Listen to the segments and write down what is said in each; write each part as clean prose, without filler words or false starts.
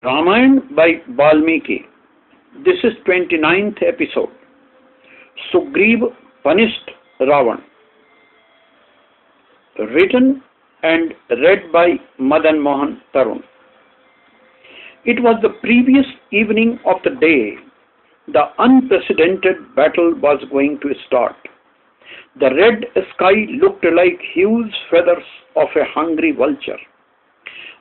Ramayana by Valmiki. This is 29th episode. Sugriv punished Ravan. Written and read by Madan Mohan Tarun. It was the previous evening of the day. The unprecedented battle was going to start. The red sky looked like huge feathers of a hungry vulture.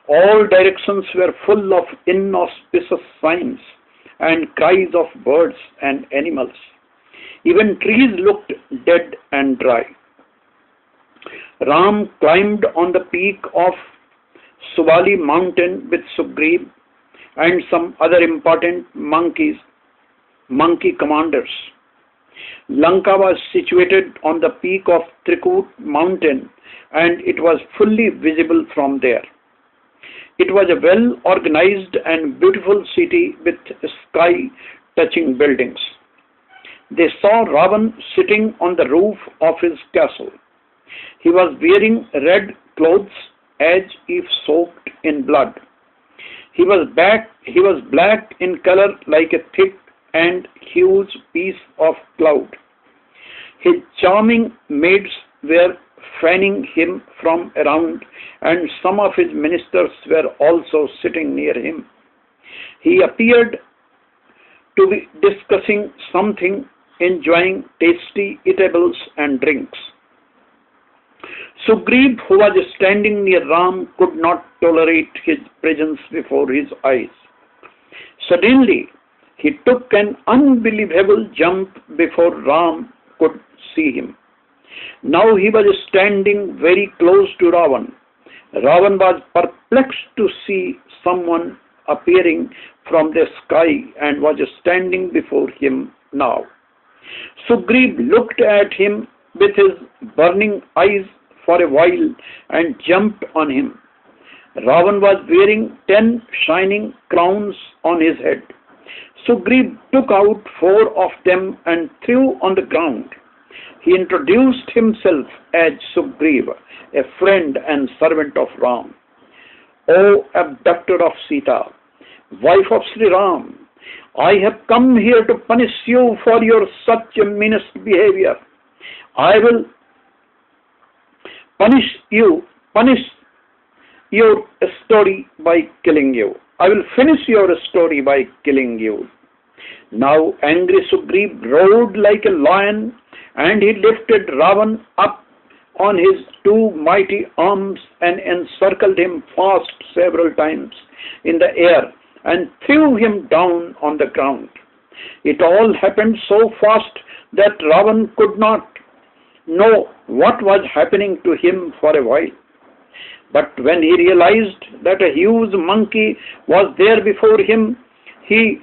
All directions were full of inauspicious signs and cries of birds and animals. Even trees looked dead and dry. Ram climbed on the peak of Subali mountain with Sugriv and some other important monkey commanders. Lanka was situated on the peak of Trikut mountain and it was fully visible from there. It was a well-organized and beautiful city with sky-touching buildings. They saw Ravan sitting on the roof of his castle. He was wearing red clothes as if soaked in blood. He was black in color like a thick and huge piece of cloud. His charming maids were fanning him from around, and some of his ministers were also sitting near him. He appeared to be discussing something, enjoying tasty eatables and drinks. Sugriv, who was standing near Ram, could not tolerate his presence before his eyes. Suddenly, he took an unbelievable jump before Ram could see him. Now he was standing very close to Ravan. Ravan was perplexed to see someone appearing from the sky and was standing before him now. Sugriv looked at him with his burning eyes for a while and jumped on him. Ravan was wearing 10 shining crowns on his head. Sugriv took out 4 of them and threw on the ground. He introduced himself as Sugriv, a friend and servant of Ram. O abductor of Sita, wife of Sri Ram, I have come here to punish you for your such meanness behavior. I will punish your story by killing you. I will finish your story by killing you. Now angry Sugriv roared like a lion, and he lifted Ravan up on his 2 mighty arms and encircled him fast several times in the air and threw him down on the ground. It all happened so fast that Ravan could not know what was happening to him for a while. But when he realized that a huge monkey was there before him, he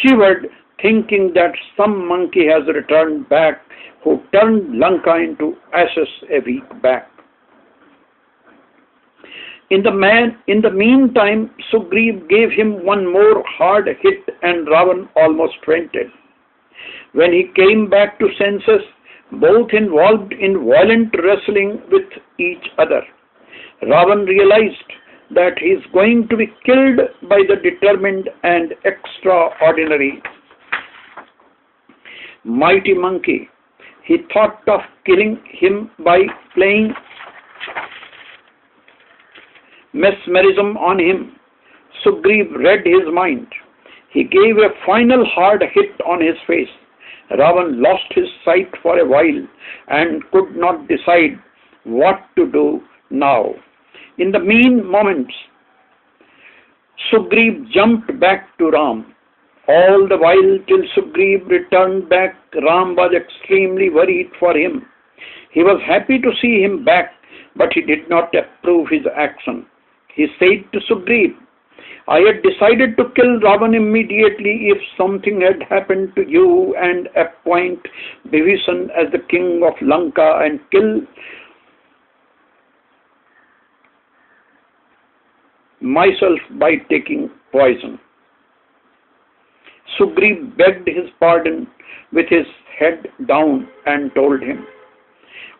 shivered, thinking that some monkey has returned back who turned Lanka into ashes a week back. In the meantime, Sugriv gave him one more hard hit and Ravan almost fainted. When he came back to senses, both involved in violent wrestling with each other. Ravan realized that he is going to be killed by the determined and extraordinary mighty monkey. He thought of killing him by playing mesmerism on him. Sugriv read his mind. He gave a final hard hit on his face. Ravan lost his sight for a while and could not decide what to do now. In the mean moments, Sugriv jumped back to Ram. All the while till Sugriv returned back, Ram was extremely worried for him. He was happy to see him back, but he did not approve his action. He said to Sugriv, I had decided to kill Ravan immediately if something had happened to you and appoint Bibhishan as the king of Lanka and kill myself by taking poison. Sugriv begged his pardon with his head down and told him,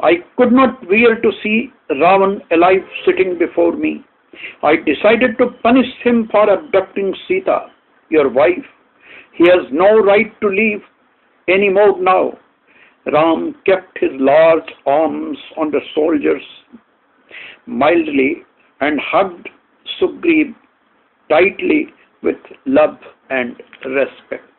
I could not bear to see Ravan alive sitting before me. I decided to punish him for abducting Sita, your wife. He has no right to live any more now. Ram kept his large arms on the soldiers mildly and hugged Sugriv tightly with love and respect.